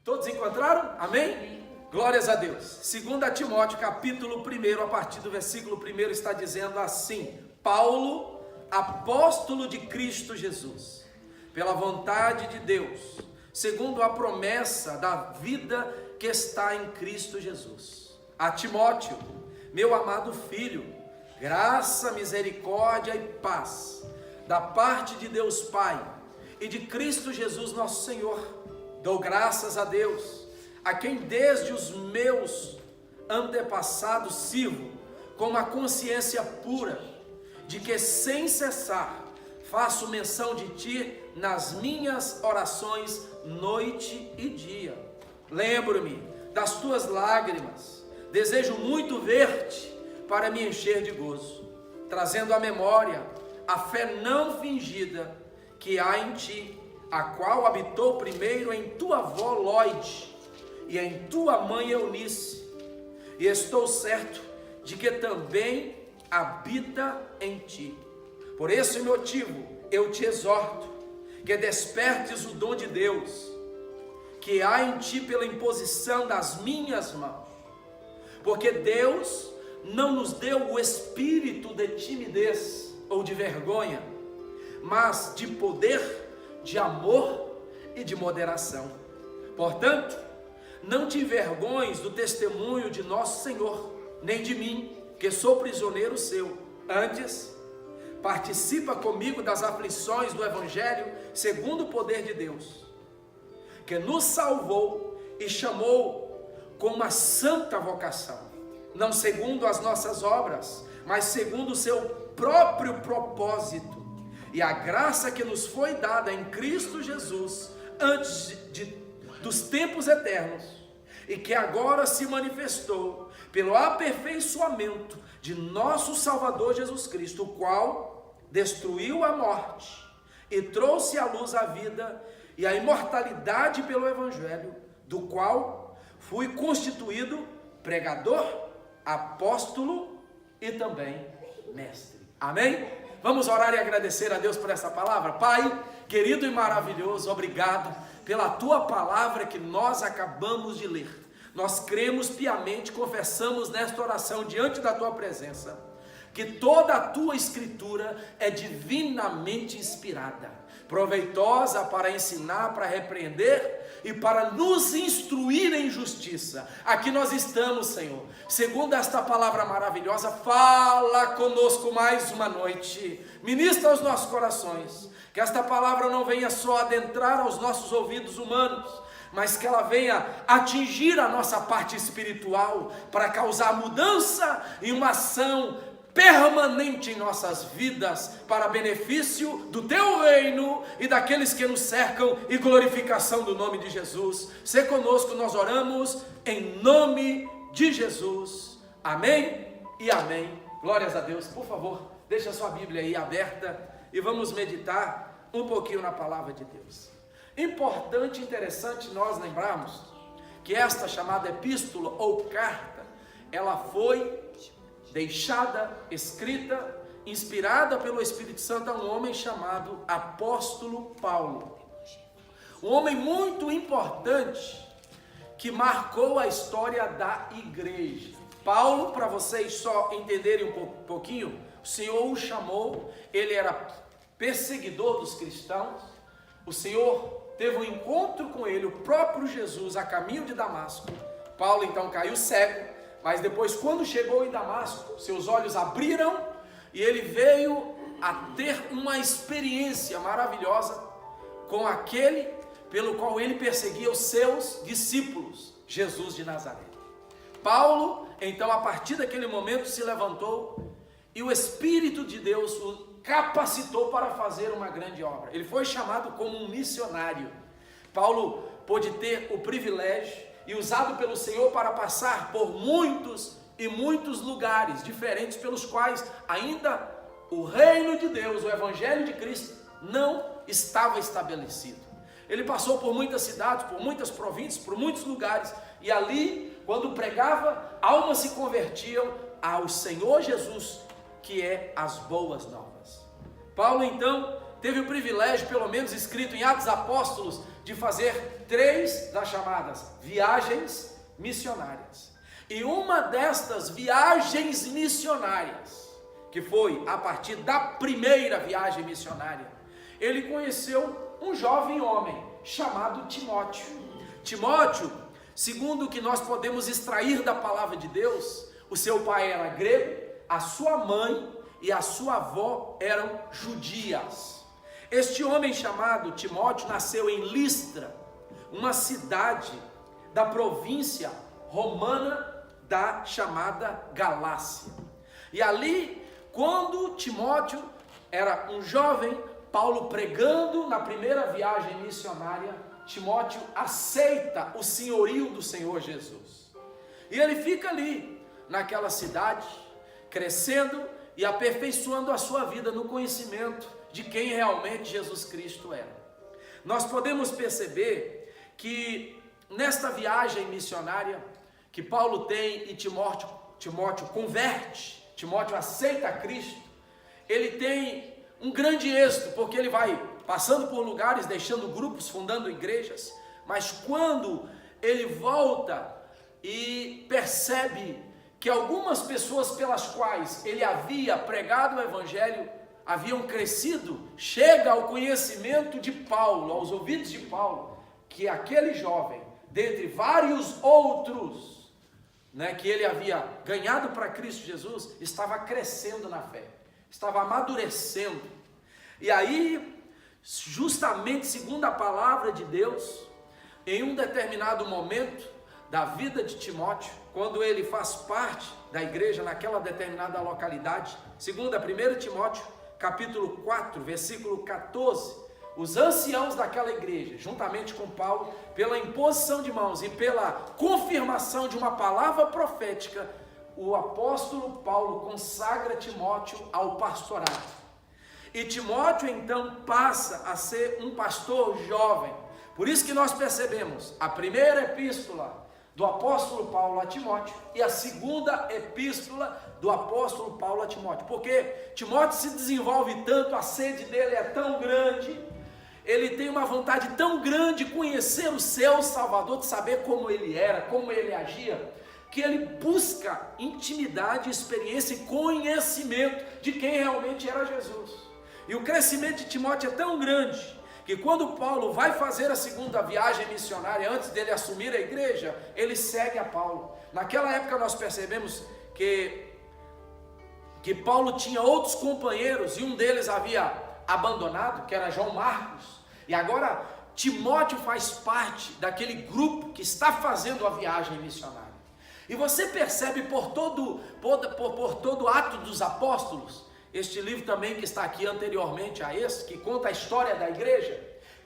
Todos encontraram? Amém? Glórias a Deus. 2 Timóteo capítulo 1, a partir do versículo 1 está dizendo assim: Paulo, apóstolo de Cristo Jesus, pela vontade de Deus, segundo a promessa da vida que está em Cristo Jesus. A Timóteo, meu amado filho, graça, misericórdia e paz, da parte de Deus Pai e de Cristo Jesus nosso Senhor. Dou graças a Deus, a quem desde os meus antepassados sirvo, com uma consciência pura, de que sem cessar faço menção de ti nas minhas orações noite e dia. Lembro-me das tuas lágrimas, desejo muito ver-te para me encher de gozo, trazendo à memória a fé não fingida que há em ti, a qual habitou primeiro em tua avó Lóide e em tua mãe Eunice, e estou certo de que também habita em ti. Por esse motivo eu te exorto que despertes o dom de Deus que há em ti pela imposição das minhas mãos, porque Deus não nos deu o espírito de timidez ou de vergonha, mas de poder, de amor e de moderação. Portanto, não te envergonhes do testemunho de nosso Senhor, nem de mim, que sou prisioneiro seu. Antes, participa comigo das aflições do Evangelho, segundo o poder de Deus, que nos salvou e chamou com uma santa vocação, não segundo as nossas obras, mas segundo o seu próprio propósito, e a graça que nos foi dada em Cristo Jesus, antes dos tempos eternos, e que agora se manifestou pelo aperfeiçoamento de nosso Salvador Jesus Cristo, o qual destruiu a morte e trouxe à luz a vida e a imortalidade pelo Evangelho, do qual fui constituído pregador, apóstolo e também mestre. Amém? Vamos orar e agradecer a Deus por essa palavra. Pai, querido e maravilhoso, obrigado pela tua palavra que nós acabamos de ler. Nós cremos piamente, confessamos nesta oração diante da tua presença, que toda a tua escritura é divinamente inspirada, proveitosa para ensinar, para repreender e para nos instruir em justiça. Aqui nós estamos, Senhor, segundo esta palavra maravilhosa. Fala conosco mais uma noite, ministra aos nossos corações, que esta palavra não venha só adentrar aos nossos ouvidos humanos, mas que ela venha atingir a nossa parte espiritual, para causar mudança e uma ação permanente em nossas vidas, para benefício do teu reino e daqueles que nos cercam, e glorificação do nome de Jesus. Se conosco, nós oramos em nome de Jesus. Amém e amém. Glórias a Deus. Por favor, deixa a sua Bíblia aí aberta e vamos meditar um pouquinho na palavra de Deus. Importante e interessante nós lembrarmos que esta chamada epístola ou carta, ela foi deixada, escrita, inspirada pelo Espírito Santo a um homem chamado apóstolo Paulo. Um homem muito importante que marcou a história da igreja. Paulo, para vocês só entenderem um pouquinho, o Senhor o chamou, ele era perseguidor dos cristãos. O Senhor teve um encontro com ele, o próprio Jesus, a caminho de Damasco. Paulo então caiu cego, mas depois, quando chegou em Damasco, seus olhos abriram e ele veio a ter uma experiência maravilhosa com aquele pelo qual ele perseguia os seus discípulos, Jesus de Nazaré. Paulo, então, a partir daquele momento se levantou e o Espírito de Deus o capacitou para fazer uma grande obra. Ele foi chamado como um missionário. Paulo pôde ter o privilégio e usado pelo Senhor para passar por muitos e muitos lugares diferentes, pelos quais ainda o reino de Deus, o Evangelho de Cristo, não estava estabelecido. Ele passou por muitas cidades, por muitas províncias, por muitos lugares, e ali, quando pregava, almas se convertiam ao Senhor Jesus, que é as boas novas. Paulo então teve o privilégio, pelo menos escrito em Atos Apóstolos, de fazer 3 das chamadas viagens missionárias. E uma destas viagens missionárias, que foi a partir da primeira viagem missionária, ele conheceu um jovem homem chamado Timóteo. Timóteo, segundo o que nós podemos extrair da palavra de Deus, o seu pai era grego, a sua mãe e a sua avó eram judias. Este homem chamado Timóteo nasceu em Listra, uma cidade da província romana da chamada Galácia. E ali, quando Timóteo era um jovem, Paulo pregando na primeira viagem missionária, Timóteo aceita o senhorio do Senhor Jesus. E ele fica ali, naquela cidade, crescendo e aperfeiçoando a sua vida no conhecimento de quem realmente Jesus Cristo era. Nós podemos perceber que nesta viagem missionária que Paulo tem e Timóteo converte, Timóteo aceita Cristo, ele tem um grande êxito, porque ele vai passando por lugares, deixando grupos, fundando igrejas, mas quando ele volta e percebe que algumas pessoas pelas quais ele havia pregado o evangelho haviam crescido, chega ao conhecimento de Paulo, aos ouvidos de Paulo, que aquele jovem, dentre vários outros, que ele havia ganhado para Cristo Jesus, estava crescendo na fé, estava amadurecendo. E aí, justamente segundo a palavra de Deus, em um determinado momento da vida de Timóteo, quando ele faz parte da igreja naquela determinada localidade, segundo a 1 Timóteo, capítulo 4, versículo 14, os anciãos daquela igreja, juntamente com Paulo, pela imposição de mãos e pela confirmação de uma palavra profética, o apóstolo Paulo consagra Timóteo ao pastorado. E Timóteo então passa a ser um pastor jovem. Por isso que nós percebemos a primeira epístola do apóstolo Paulo a Timóteo e a segunda epístola do apóstolo Paulo a Timóteo. Porque Timóteo se desenvolve tanto, a sede dele é tão grande, ele tem uma vontade tão grande de conhecer o seu Salvador, de saber como ele era, como ele agia, que ele busca intimidade, experiência e conhecimento de quem realmente era Jesus. E o crescimento de Timóteo é tão grande, que quando Paulo vai fazer a segunda viagem missionária, antes dele assumir a igreja, ele segue a Paulo. Naquela época nós percebemos que Paulo tinha outros companheiros, e um deles havia abandonado, que era João Marcos, e agora Timóteo faz parte daquele grupo que está fazendo a viagem missionária. E você percebe por todo ato dos apóstolos, este livro também que está aqui anteriormente a esse, que conta a história da igreja,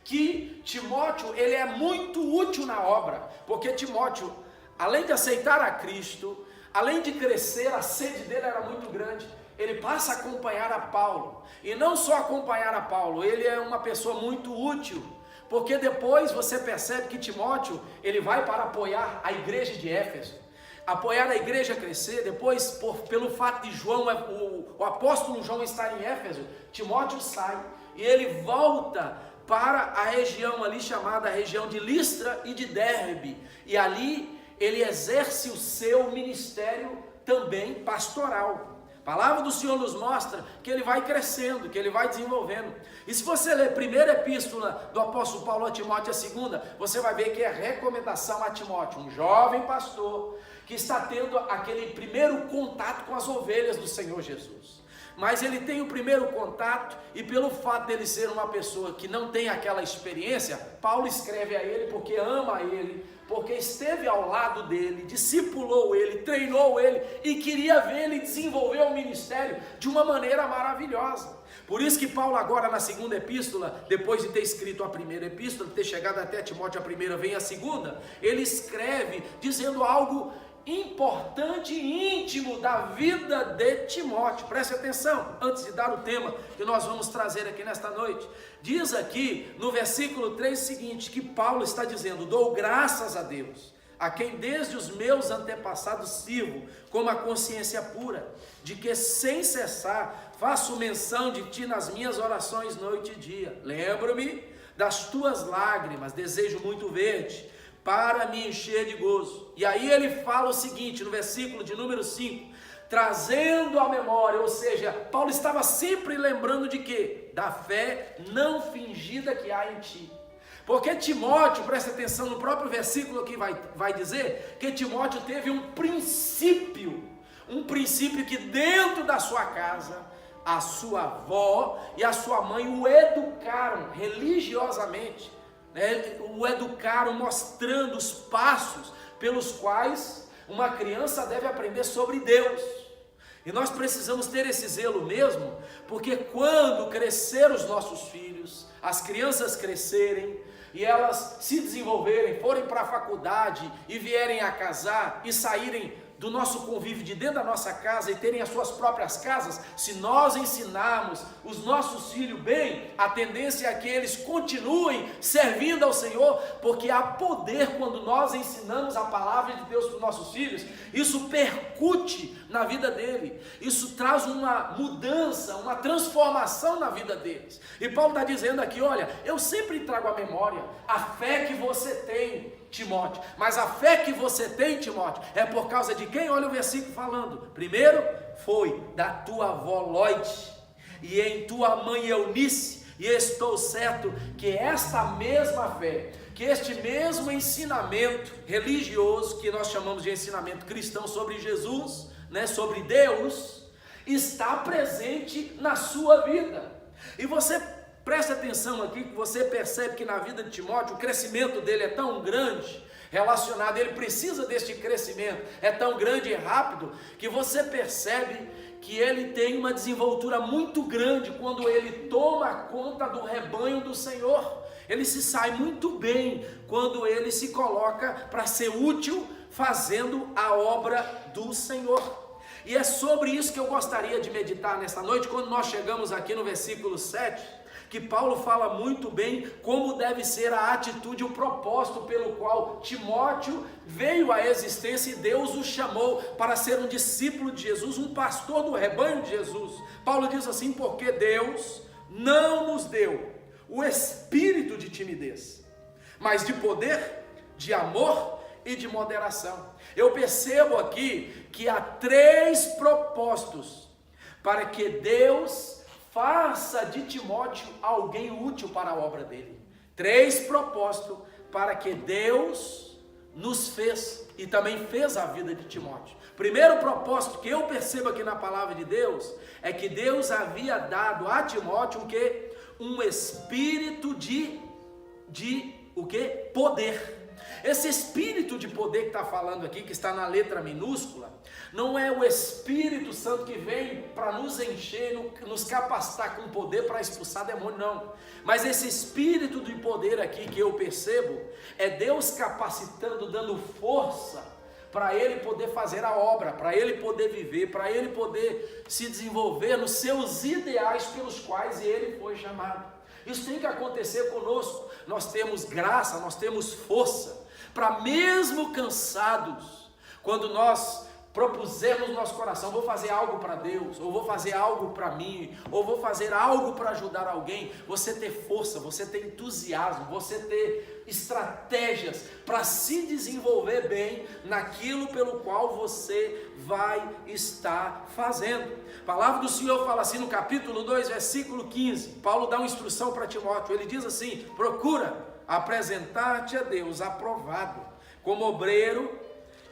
que Timóteo ele é muito útil na obra, porque Timóteo, além de aceitar a Cristo, além de crescer, a sede dele era muito grande, ele passa a acompanhar a Paulo, e não só acompanhar a Paulo, ele é uma pessoa muito útil, porque depois você percebe que Timóteo, ele vai para apoiar a igreja de Éfeso, apoiar a igreja a crescer. Depois, pelo fato de João, o apóstolo João estar em Éfeso, Timóteo sai, e ele volta para a região ali chamada a região de Listra e de Derbe, e ali ele exerce o seu ministério também pastoral. A palavra do Senhor nos mostra que ele vai crescendo, que ele vai desenvolvendo. E se você ler a primeira epístola do apóstolo Paulo a Timóteo, a segunda, você vai ver que é recomendação a Timóteo, um jovem pastor, que está tendo aquele primeiro contato com as ovelhas do Senhor Jesus. Mas ele tem o primeiro contato, e pelo fato dele ser uma pessoa que não tem aquela experiência, Paulo escreve a ele porque ama ele, porque esteve ao lado dele, discipulou ele, treinou ele e queria ver ele desenvolver o ministério de uma maneira maravilhosa. Por isso que Paulo agora na segunda epístola, depois de ter escrito a primeira epístola, de ter chegado até Timóteo a primeira, vem a segunda, ele escreve dizendo algo importante e íntimo da vida de Timóteo. Preste atenção, antes de dar o tema que nós vamos trazer aqui nesta noite. Diz aqui no versículo 3 seguinte, que Paulo está dizendo: dou graças a Deus, a quem desde os meus antepassados sirvo, com uma consciência pura, de que sem cessar faço menção de ti nas minhas orações noite e dia. Lembro-me das tuas lágrimas, desejo muito ver-te, para me encher de gozo. E aí ele fala o seguinte, no versículo de número 5, trazendo a memória, ou seja, Paulo estava sempre lembrando de quê? Da fé não fingida que há em ti. Porque Timóteo, presta atenção no próprio versículo que vai dizer, que Timóteo teve um princípio que dentro da sua casa, a sua avó e a sua mãe o educaram religiosamente, né? O educaram mostrando os passos pelos quais uma criança deve aprender sobre Deus. E nós precisamos ter esse zelo mesmo, porque quando crescer os nossos filhos, as crianças crescerem, e elas se desenvolverem, forem para a faculdade e vierem a casar e saírem do nosso convívio de dentro da nossa casa e terem as suas próprias casas, se nós ensinarmos os nossos filhos bem, a tendência é que eles continuem servindo ao Senhor, porque há poder quando nós ensinamos a palavra de Deus para os nossos filhos. Isso percute na vida dele, isso traz uma mudança, uma transformação na vida deles. E Paulo está dizendo aqui, olha, eu sempre trago à memória a fé que você tem, Timóteo, mas a fé que você tem, Timóteo, é por causa de quem? Olha o versículo falando, primeiro foi da tua avó Loide, e em tua mãe Eunice, e estou certo que esta mesma fé, que este mesmo ensinamento religioso, que nós chamamos de ensinamento cristão sobre Jesus, né, sobre Deus, está presente na sua vida. E você preste atenção aqui, que você percebe que na vida de Timóteo, o crescimento dele é tão grande, relacionado, ele precisa deste crescimento, é tão grande e rápido, que você percebe que ele tem uma desenvoltura muito grande quando ele toma conta do rebanho do Senhor. Ele se sai muito bem quando ele se coloca para ser útil, fazendo a obra do Senhor. E é sobre isso que eu gostaria de meditar nesta noite, quando nós chegamos aqui no versículo 7, que Paulo fala muito bem como deve ser a atitude, o propósito pelo qual Timóteo veio à existência e Deus o chamou para ser um discípulo de Jesus, um pastor do rebanho de Jesus. Paulo diz assim, porque Deus não nos deu o espírito de timidez, mas de poder, de amor e de moderação. Eu percebo aqui que há 3 propósitos para que Deus faça de Timóteo alguém útil para a obra dele. 3 propósitos para que Deus nos fez e também fez a vida de Timóteo. Primeiro propósito que eu percebo aqui na palavra de Deus é que Deus havia dado a Timóteo o quê? Um espírito de o quê? Poder. Esse espírito de poder que está falando aqui, que está na letra minúscula, não é o Espírito Santo que vem para nos encher, nos capacitar com poder para expulsar demônio, não. Mas esse espírito de poder aqui que eu percebo, é Deus capacitando, dando força para ele poder fazer a obra, para ele poder viver, para ele poder se desenvolver nos seus ideais pelos quais ele foi chamado. Isso tem que acontecer conosco. Nós temos graça, nós temos força, para mesmo cansados, quando nós propusermos no nosso coração, vou fazer algo para Deus, ou vou fazer algo para mim, ou vou fazer algo para ajudar alguém, você ter força, você ter entusiasmo, você ter estratégias para se desenvolver bem naquilo pelo qual você vai estar fazendo. A palavra do Senhor fala assim no capítulo 2, versículo 15, Paulo dá uma instrução para Timóteo, ele diz assim, procura apresentar-te a Deus aprovado, como obreiro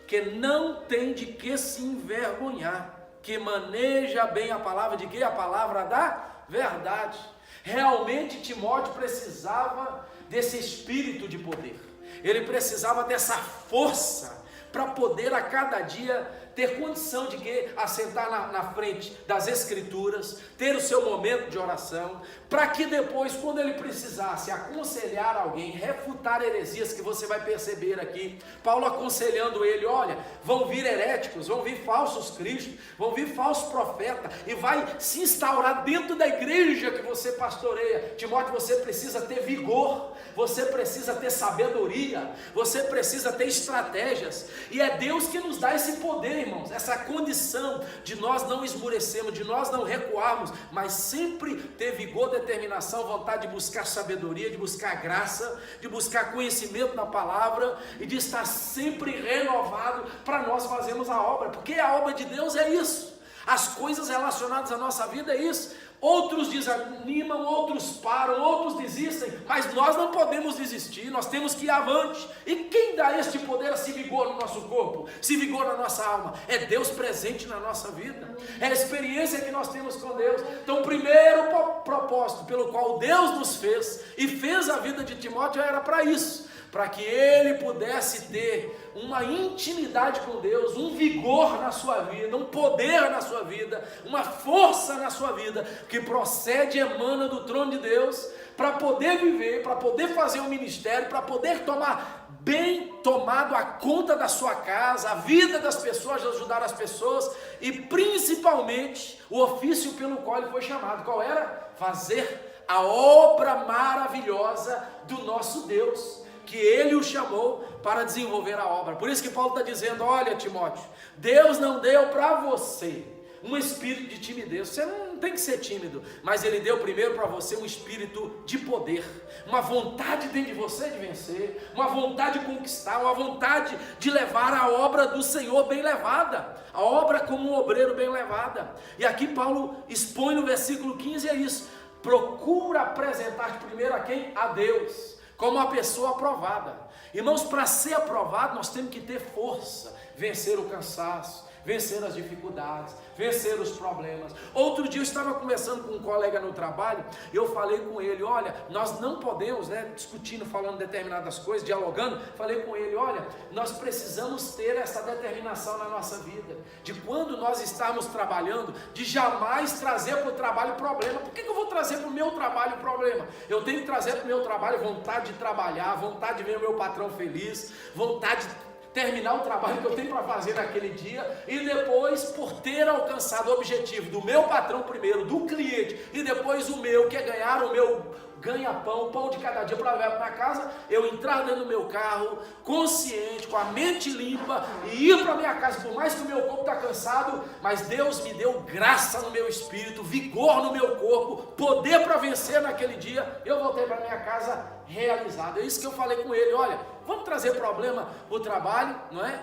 que não tem de que se envergonhar, que maneja bem a palavra de quê? A palavra da verdade. Realmente Timóteo precisava desse espírito de poder, ele precisava dessa força para poder a cada dia ter condição de que assentar na frente das escrituras, ter o seu momento de oração, para que depois, quando ele precisasse aconselhar alguém, refutar heresias, que você vai perceber aqui, Paulo aconselhando ele, olha, vão vir heréticos, vão vir falsos cristos, vão vir falsos profetas, e vai se instaurar dentro da igreja que você pastoreia. Timóteo, você precisa ter vigor, você precisa ter sabedoria, você precisa ter estratégias, E é Deus que nos dá esse poder, irmãos, essa condição de nós não esmorecermos, de nós não recuarmos, mas sempre ter vigor, determinação, vontade de buscar sabedoria, de buscar graça, de buscar conhecimento na palavra e de estar sempre renovado para nós fazermos a obra, porque a obra de Deus é isso. As coisas relacionadas à nossa vida é isso. Outros desanimam, outros param, outros desistem, mas nós não podemos desistir, nós temos que ir avante. E quem dá este poder, esse vigor no nosso corpo, esse vigor na nossa alma? É Deus presente na nossa vida, é a experiência que nós temos com Deus. Então o primeiro propósito pelo qual Deus nos fez e fez a vida de Timóteo era para isso, para que ele pudesse ter uma intimidade com Deus, um vigor na sua vida, um poder na sua vida, uma força na sua vida, que procede e emana do trono de Deus, para poder viver, para poder fazer um ministério, para poder tomar bem tomado a conta da sua casa, a vida das pessoas, ajudar as pessoas, e principalmente o ofício pelo qual ele foi chamado. Qual era? Fazer a obra maravilhosa do nosso Deus, que ele o chamou para desenvolver a obra. Por isso que Paulo está dizendo: olha, Timóteo, Deus não deu para você um espírito de timidez, você não tem que ser tímido, mas ele deu primeiro para você um espírito de poder, uma vontade dentro de você de vencer, uma vontade de conquistar, uma vontade de levar a obra do Senhor bem levada, a obra como um obreiro bem levada. E aqui Paulo expõe no versículo 15 é isso: procura apresentar-te primeiro a quem? A Deus, como uma pessoa aprovada. Irmãos, para ser aprovado nós temos que ter força, vencer o cansaço, vencer as dificuldades, vencer os problemas. Outro dia eu estava conversando com um colega no trabalho, e eu falei com ele: olha, nós não podemos, discutindo, falando determinadas coisas, dialogando, falei com ele: olha, nós precisamos ter essa determinação na nossa vida, de quando nós estamos trabalhando, de jamais trazer para o trabalho problema. Por que eu vou trazer para o meu trabalho problema? Eu tenho que trazer para o meu trabalho vontade de trabalhar, vontade de ver o meu patrão feliz, vontade de terminar o trabalho que eu tenho para fazer naquele dia, e depois, por ter alcançado o objetivo do meu patrão primeiro, do cliente, e depois o meu, que é ganhar o meu ganha-pão, o pão de cada dia para levar para casa, eu entrar dentro do meu carro, consciente, com a mente limpa, e ir para minha casa, por mais que o meu corpo está cansado, mas Deus me deu graça no meu espírito, vigor no meu corpo, poder para vencer naquele dia, eu voltei para minha casa realizado. É isso que eu falei com ele: olha, vamos trazer problema para o trabalho, não é?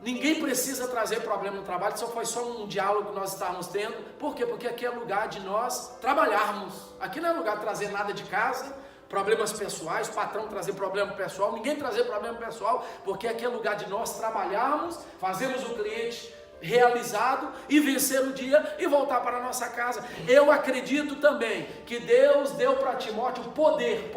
Ninguém precisa trazer problema no trabalho, foi só um diálogo que nós estávamos tendo. Por quê? Porque aqui é lugar de nós trabalharmos. Aqui não é lugar de trazer nada de casa, problemas pessoais, patrão trazer problema pessoal, ninguém trazer problema pessoal, porque aqui é lugar de nós trabalharmos, fazermos o cliente realizado e vencer o dia e voltar para a nossa casa. Eu acredito também que Deus deu para Timóteo poder,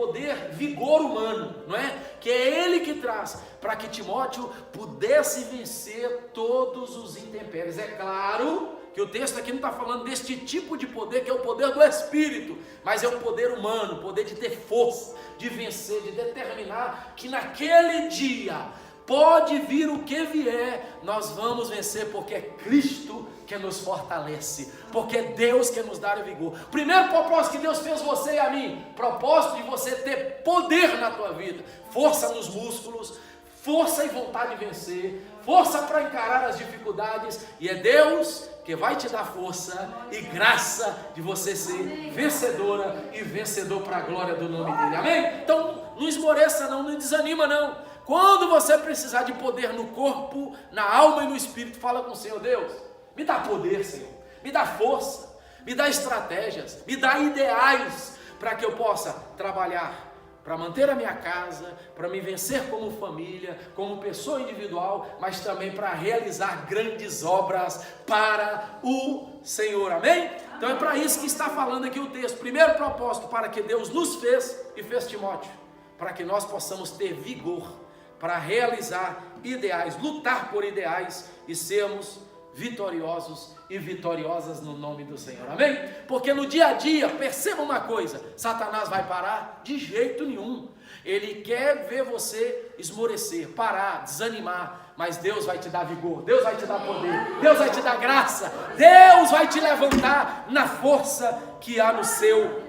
vigor humano, não é? Que é Ele que traz para que Timóteo pudesse vencer todos os intempéries. É claro que o texto aqui não está falando deste tipo de poder, que é o poder do Espírito, mas é o poder humano, o poder de ter força, de vencer, de determinar que naquele dia pode vir o que vier, nós vamos vencer, porque é Cristo que nos fortalece, porque é Deus que nos dá vigor. O primeiro propósito que Deus fez você e a mim, propósito de você ter poder na tua vida, força nos músculos, força e vontade de vencer, força para encarar as dificuldades, e é Deus que vai te dar força e graça de você ser vencedora e vencedor para a glória do nome dele, amém? Então não esmoreça não desanima não. Quando você precisar de poder no corpo, na alma e no espírito, fala com o Senhor: Deus, me dá poder, Senhor, me dá força, me dá estratégias, me dá ideais para que eu possa trabalhar, para manter a minha casa, para me vencer como família, como pessoa individual, mas também para realizar grandes obras para o Senhor, amém? Então é para isso que está falando aqui o texto. Primeiro propósito para que Deus nos fez e fez Timóteo, para que nós possamos ter vigor para realizar ideais, lutar por ideais e sermos vitoriosos e vitoriosas no nome do Senhor, amém? Porque no dia a dia, perceba uma coisa: Satanás vai parar? De jeito nenhum. Ele quer ver você esmorecer, parar, desanimar, mas Deus vai te dar vigor, Deus vai te dar poder, Deus vai te dar graça, Deus vai te levantar na força que há no seu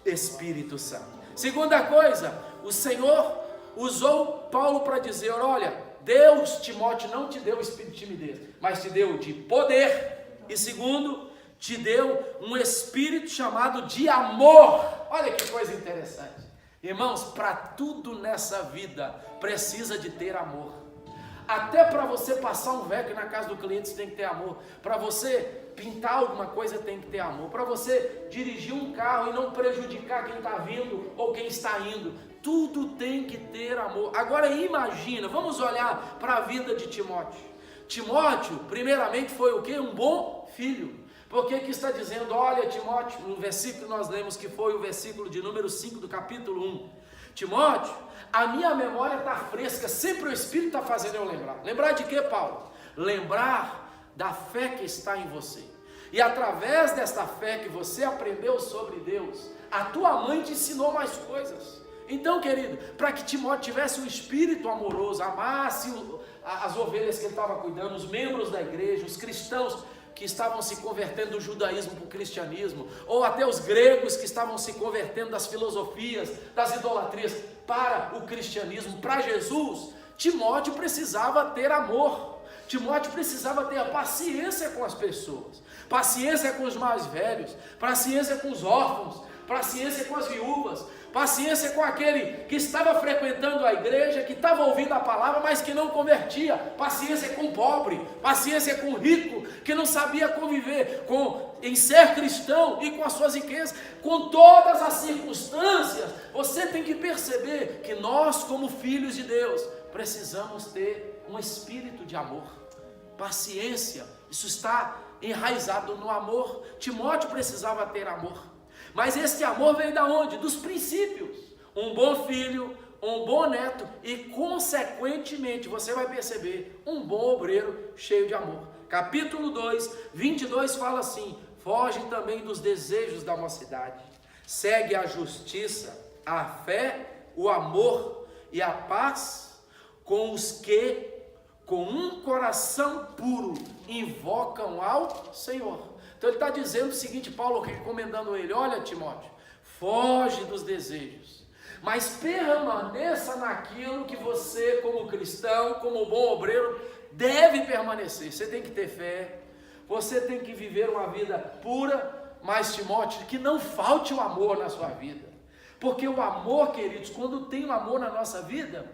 Espírito Santo. Segunda coisa, o Senhor usou Paulo para dizer: olha, Deus, Timóteo, não te deu o espírito de timidez, mas te deu de poder. E segundo, te deu um espírito chamado de amor. Olha que coisa interessante. Irmãos, para tudo nessa vida precisa de ter amor. Até para você passar um veco na casa do cliente você tem que ter amor. Para você pintar alguma coisa tem que ter amor. Para você dirigir um carro e não prejudicar quem está vindo ou quem está indo, tudo tem que ter amor. Agora imagina, vamos olhar para a vida de Timóteo. Timóteo, primeiramente, foi o quê? Um bom filho. Porque que está dizendo, olha Timóteo, no versículo que nós lemos, que foi o versículo de número 5 do capítulo 1. Timóteo, a minha memória está fresca, sempre o Espírito está fazendo eu lembrar. Lembrar de quê, Paulo? Lembrar da fé que está em você. E através desta fé que você aprendeu sobre Deus, a tua mãe te ensinou mais coisas. Então, querido, para que Timóteo tivesse um espírito amoroso, amasse as ovelhas que ele estava cuidando, os membros da igreja, os cristãos que estavam se convertendo do judaísmo para o cristianismo, ou até os gregos que estavam se convertendo das filosofias, das idolatrias para o cristianismo, para Jesus, Timóteo precisava ter amor. Timóteo precisava ter a paciência com as pessoas, paciência com os mais velhos, paciência com os órfãos, paciência com as viúvas, paciência com aquele que estava frequentando a igreja, que estava ouvindo a palavra, mas que não convertia, paciência com o pobre, paciência com o rico, que não sabia conviver em ser cristão e com as suas riquezas, com todas as circunstâncias. Você tem que perceber que nós, como filhos de Deus, precisamos ter um espírito de amor, paciência. Isso está enraizado no amor. Timóteo precisava ter amor. Mas esse amor veio da onde? Dos princípios. Um bom filho, um bom neto e, consequentemente, você vai perceber, um bom obreiro cheio de amor. Capítulo 2, 22 fala assim: foge também dos desejos da mocidade, segue a justiça, a fé, o amor e a paz com os que, com um coração puro, invocam ao Senhor. Então ele está dizendo o seguinte, Paulo recomendando ele: olha Timóteo, foge dos desejos, mas permaneça naquilo que você, como cristão, como bom obreiro, deve permanecer. Você tem que ter fé, você tem que viver uma vida pura, mas Timóteo, que não falte o amor na sua vida, porque o amor, queridos, quando tem o amor na nossa vida,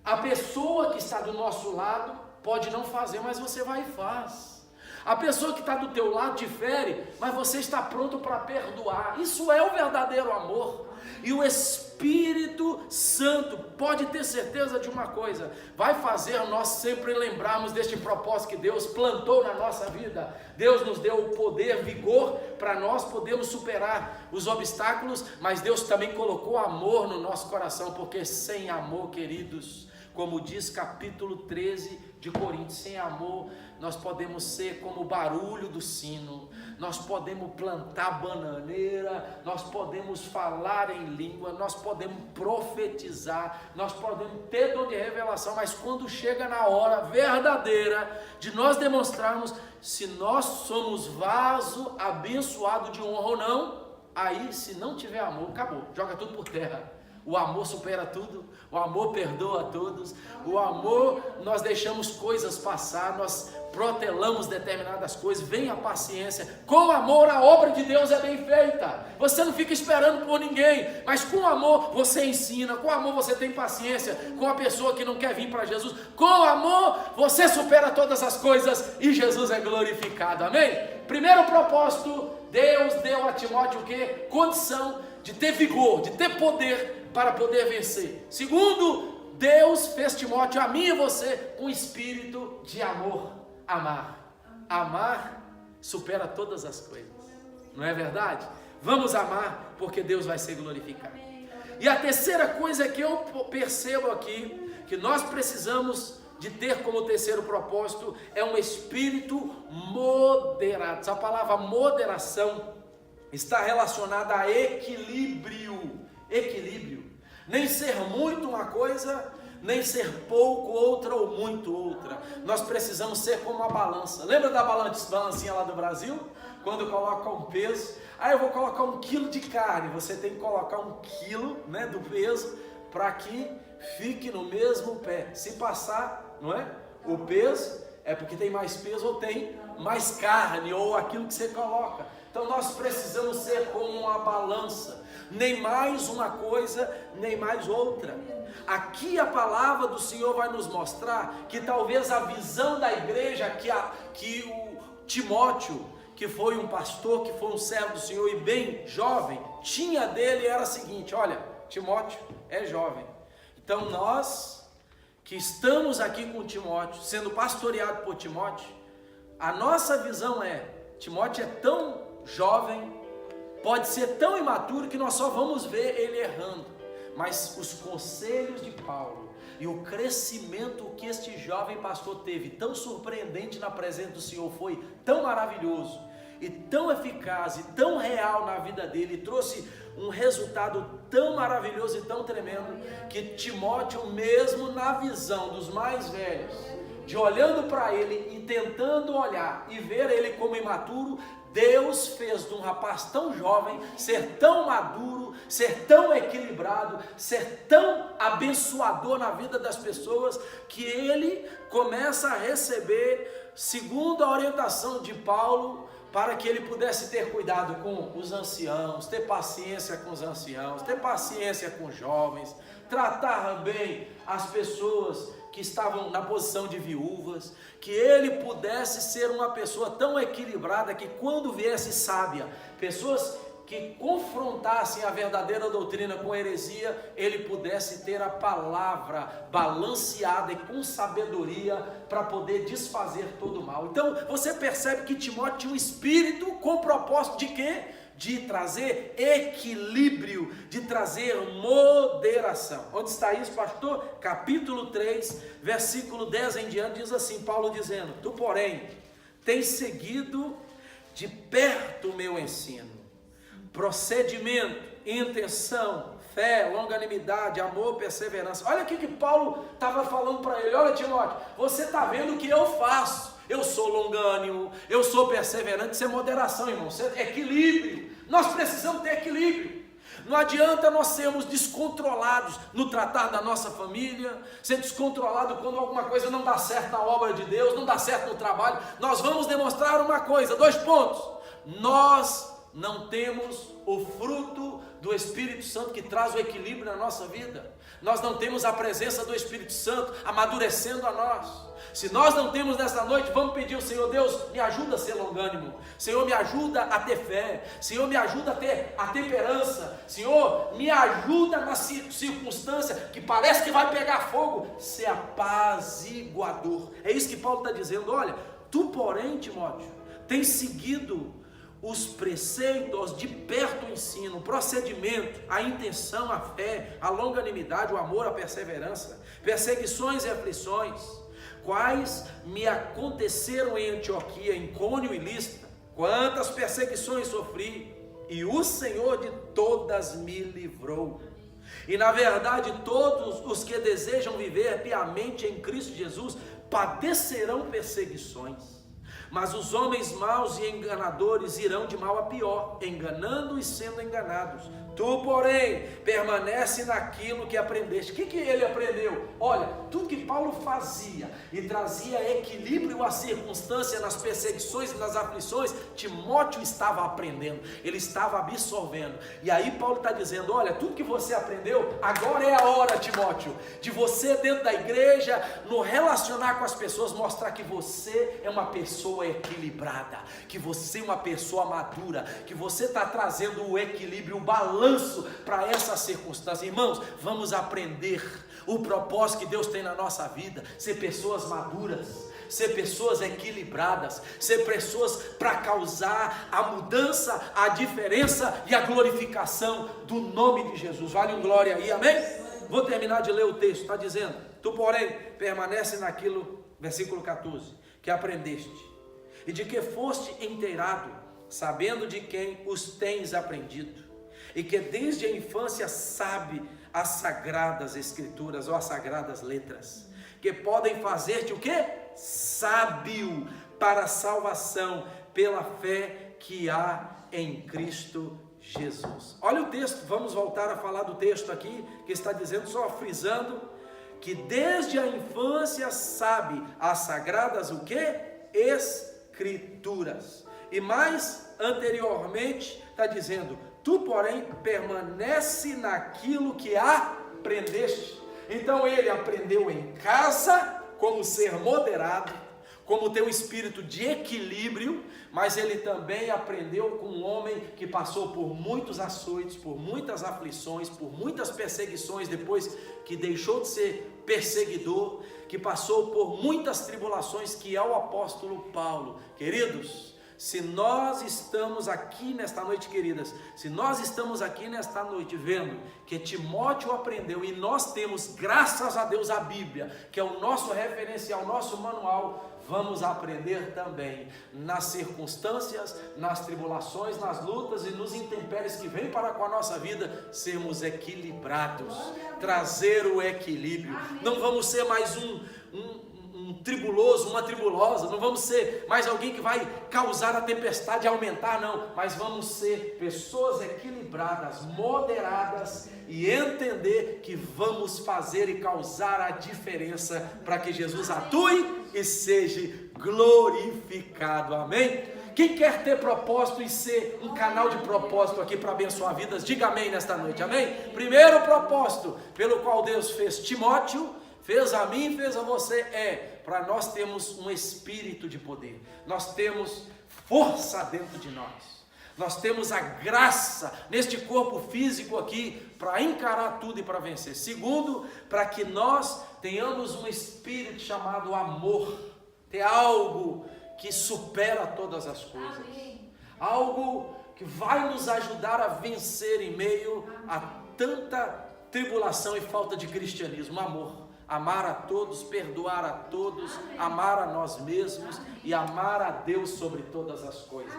a pessoa que está do nosso lado pode não fazer, mas você vai e faz. A pessoa que está do teu lado te fere, mas você está pronto para perdoar. Isso é o verdadeiro amor. E o Espírito Santo, pode ter certeza de uma coisa, vai fazer nós sempre lembrarmos deste propósito que Deus plantou na nossa vida. Deus nos deu o poder, vigor, para nós podermos superar os obstáculos, mas Deus também colocou amor no nosso coração, porque sem amor, queridos, como diz capítulo 13 de Coríntios, sem amor nós podemos ser como o barulho do sino, nós podemos plantar bananeira, nós podemos falar em língua, nós podemos profetizar, nós podemos ter dom de revelação, mas quando chega na hora verdadeira de nós demonstrarmos se nós somos vaso abençoado de honra ou não, aí se não tiver amor, acabou, joga tudo por terra. O amor supera tudo, o amor perdoa a todos, o amor, nós deixamos coisas passar, nós protelamos determinadas coisas, vem a paciência. Com amor a obra de Deus é bem feita, você não fica esperando por ninguém, mas com amor você ensina, com amor você tem paciência com a pessoa que não quer vir para Jesus, com amor você supera todas as coisas e Jesus é glorificado, amém? Primeiro propósito, Deus deu a Timóteo o quê? Condição de ter vigor, de ter poder para poder vencer. Segundo, Deus fez Timóteo, a mim e você, com espírito de amor. Amar supera todas as coisas, não é verdade? Vamos amar, porque Deus vai ser glorificado. E a terceira coisa que eu percebo aqui, que nós precisamos de ter como terceiro propósito, é um espírito moderado. Essa palavra moderação está relacionada a equilíbrio. Nem ser muito uma coisa, nem ser pouco outra ou muito outra. Nós precisamos ser como uma balança. Lembra da balancinha lá do Brasil? Quando coloca um peso, eu vou colocar 1 quilo de carne, você tem que colocar 1 quilo, né, do peso, para que fique no mesmo pé. Se passar, não é? O peso é porque tem mais peso ou tem mais carne, ou aquilo que você coloca. Então nós precisamos ser como uma balança, nem mais uma coisa, nem mais outra. Aqui a palavra do Senhor vai nos mostrar que talvez a visão da igreja que o Timóteo, que foi um pastor, que foi um servo do Senhor e bem jovem, tinha dele era a seguinte: olha, Timóteo é jovem, então nós que estamos aqui com Timóteo, sendo pastoreado por Timóteo, a nossa visão é: Timóteo é tão jovem, pode ser tão imaturo que nós só vamos ver ele errando, mas os conselhos de Paulo e o crescimento que este jovem pastor teve, tão surpreendente na presença do Senhor, foi tão maravilhoso e tão eficaz e tão real na vida dele, e trouxe um resultado tão maravilhoso e tão tremendo, que Timóteo, mesmo na visão dos mais velhos, de olhando para ele e tentando olhar e ver ele como imaturo, Deus fez de um rapaz tão jovem ser tão maduro, ser tão equilibrado, ser tão abençoador na vida das pessoas, que ele começa a receber, segundo a orientação de Paulo, para que ele pudesse ter cuidado com os anciãos, ter paciência com os anciãos, ter paciência com os jovens, tratar bem as pessoas que estavam na posição de viúvas, que ele pudesse ser uma pessoa tão equilibrada que quando viesse sábia, pessoas que confrontassem a verdadeira doutrina com a heresia, ele pudesse ter a palavra balanceada e com sabedoria para poder desfazer todo o mal. Então você percebe que Timóteo tinha um espírito com o propósito de quê? De trazer equilíbrio, de trazer moderação. Onde está isso, pastor? Capítulo 3, versículo 10 em diante, diz assim, Paulo dizendo: tu, porém, tens seguido de perto o meu ensino, procedimento, intenção, fé, longanimidade, amor, perseverança. Olha aqui que Paulo estava falando para ele: olha, Timóteo, você está vendo o que eu faço. Eu sou longânimo, eu sou perseverante. Isso é moderação, irmão, isso é equilíbrio. Nós precisamos ter equilíbrio. Não adianta nós sermos descontrolados no tratar da nossa família, ser descontrolado quando alguma coisa não dá certo na obra de Deus, não dá certo no trabalho. Nós vamos demonstrar uma coisa, 2 pontos: nós não temos o fruto do Espírito Santo que traz o equilíbrio na nossa vida. Nós não temos a presença do Espírito Santo amadurecendo a nós. Se nós não temos nessa noite, vamos pedir ao Senhor: Deus, me ajuda a ser longânimo. Senhor, me ajuda a ter fé. Senhor, me ajuda a ter a temperança. Senhor, me ajuda na circunstância que parece que vai pegar fogo, ser apaziguador. É isso que Paulo está dizendo. Olha, tu, porém, Timóteo, tens seguido os preceitos, de perto o ensino, o procedimento, a intenção, a fé, a longanimidade, o amor, a perseverança, perseguições e aflições, quais me aconteceram em Antioquia, em Icônio e Listra. Quantas perseguições sofri, e o Senhor de todas me livrou. E na verdade todos os que desejam viver piamente em Cristo Jesus padecerão perseguições. Mas os homens maus e enganadores irão de mal a pior, enganando e sendo enganados. Tu, porém, permanece naquilo que aprendeste. O que ele aprendeu? Olha, tudo que Paulo fazia e trazia equilíbrio à circunstância nas perseguições e nas aflições, Timóteo estava aprendendo, ele estava absorvendo. E aí Paulo está dizendo: olha, tudo que você aprendeu, agora é a hora, Timóteo, de você dentro da igreja, no relacionar com as pessoas, mostrar que você é uma pessoa equilibrada, que você é uma pessoa madura, que você está trazendo o equilíbrio, o balanço para essa circunstância. Irmãos, vamos aprender o propósito que Deus tem na nossa vida, ser pessoas maduras, ser pessoas equilibradas, ser pessoas para causar a mudança, a diferença e a glorificação do nome de Jesus. Vale um glória aí, amém? Vou terminar de ler o texto, está dizendo: tu, porém, permanece naquilo, versículo 14, que aprendeste, e de que foste inteirado, sabendo de quem os tens aprendido, e que desde a infância sabe as sagradas escrituras, ou as sagradas letras, que podem fazer-te o quê? Sábio para a salvação, pela fé que há em Cristo Jesus. Olha o texto, vamos voltar a falar do texto aqui, que está dizendo, só frisando, que desde a infância sabe as sagradas o quê? Escrituras. E mais anteriormente está dizendo: tu, porém, permanece naquilo que aprendeste. Então ele aprendeu em casa como ser moderado, como ter um espírito de equilíbrio, mas ele também aprendeu com um homem que passou por muitos açoites, por muitas aflições, por muitas perseguições, depois que deixou de ser perseguidor, que passou por muitas tribulações, que é o apóstolo Paulo. Queridos, se nós estamos aqui nesta noite, queridas, se nós estamos aqui nesta noite vendo que Timóteo aprendeu, e nós temos, graças a Deus, a Bíblia, que é o nosso referencial, o nosso manual, vamos aprender também nas circunstâncias, nas tribulações, nas lutas e nos intempéries que vêm para com a nossa vida, sermos equilibrados, trazer o equilíbrio. Não vamos ser mais um tribuloso, uma tribulosa, não vamos ser mais alguém que vai causar a tempestade aumentar, não, mas vamos ser pessoas equilibradas, moderadas e entender que vamos fazer e causar a diferença para que Jesus atue e seja glorificado, amém? Quem quer ter propósito e ser um canal de propósito aqui para abençoar vidas, diga amém nesta noite, amém? Primeiro propósito pelo qual Deus fez Timóteo, fez a mim, fez a você, para nós termos um espírito de poder, nós temos força dentro de nós temos a graça neste corpo físico aqui para encarar tudo e para vencer. Segundo, para que nós tenhamos um espírito chamado amor, ter algo que supera todas as coisas, algo que vai nos ajudar a vencer em meio a tanta tribulação e falta de cristianismo. Amor. Amar a todos, perdoar a todos, amar a nós mesmos e amar a Deus sobre todas as coisas.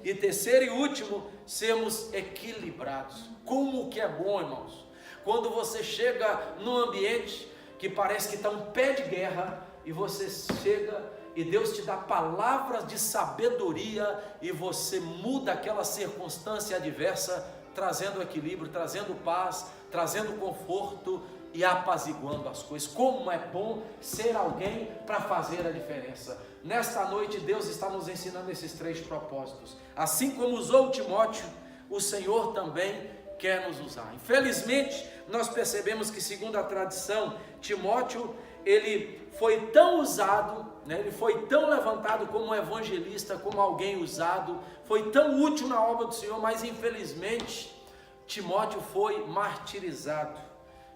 E terceiro e último, sermos equilibrados. Como que é bom, irmãos, quando você chega num ambiente que parece que está um pé de guerra, e você chega e Deus te dá palavras de sabedoria, e você muda aquela circunstância adversa, trazendo equilíbrio, trazendo paz, trazendo conforto, e apaziguando as coisas. Como é bom ser alguém para fazer a diferença. Nesta noite Deus está nos ensinando esses três propósitos. Assim como usou Timóteo, o Senhor também quer nos usar. Infelizmente nós percebemos que, segundo a tradição, Timóteo, ele foi tão usado, ele foi tão levantado como um evangelista, como alguém usado, foi tão útil na obra do Senhor, mas infelizmente Timóteo foi martirizado.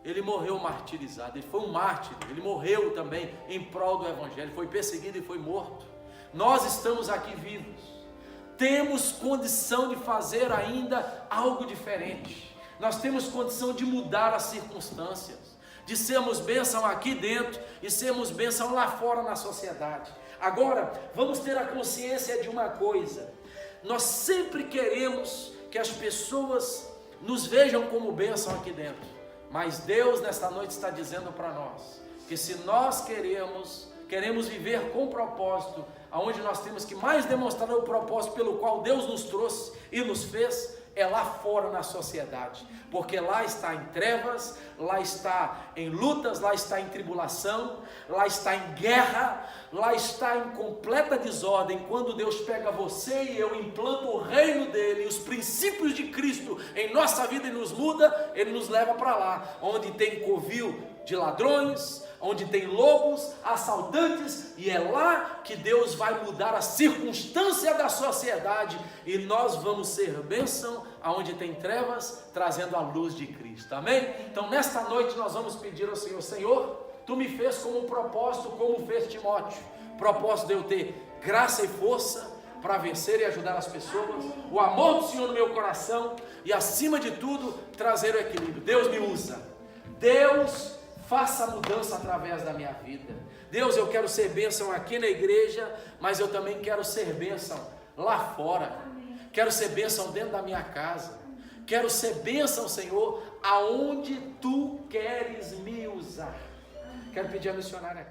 Ele morreu martirizado, ele foi um mártir, ele morreu também em prol do evangelho, foi perseguido e foi morto. Nós estamos aqui vivos, temos condição de fazer ainda algo diferente, nós temos condição de mudar as circunstâncias, de sermos bênção aqui dentro e sermos bênção lá fora na sociedade. Agora, vamos ter a consciência de uma coisa: nós sempre queremos que as pessoas nos vejam como bênção aqui dentro. Mas Deus nesta noite está dizendo para nós, que se nós queremos viver com propósito, aonde nós temos que mais demonstrar o propósito pelo qual Deus nos trouxe e nos fez, é lá fora na sociedade, porque lá está em trevas, lá está em lutas, lá está em tribulação, lá está em guerra, lá está em completa desordem. Quando Deus pega você e eu, implanta o reino dele, os princípios de Cristo em nossa vida e nos muda, ele nos leva para lá, onde tem covil de ladrões, onde tem lobos, assaltantes, e é lá que Deus vai mudar a circunstância da sociedade, e nós vamos ser bênção aonde tem trevas, trazendo a luz de Cristo, amém? Então nesta noite nós vamos pedir ao Senhor: Senhor, Tu me fez como um propósito, como fez Timóteo, propósito de eu ter graça e força para vencer e ajudar as pessoas, o amor do Senhor no meu coração, e acima de tudo, trazer o equilíbrio. Deus me usa, Deus faça a mudança através da minha vida. Deus, eu quero ser bênção aqui na igreja, mas eu também quero ser bênção lá fora. Quero ser bênção dentro da minha casa. Quero ser bênção, Senhor, aonde Tu queres me usar. Quero pedir a missionária.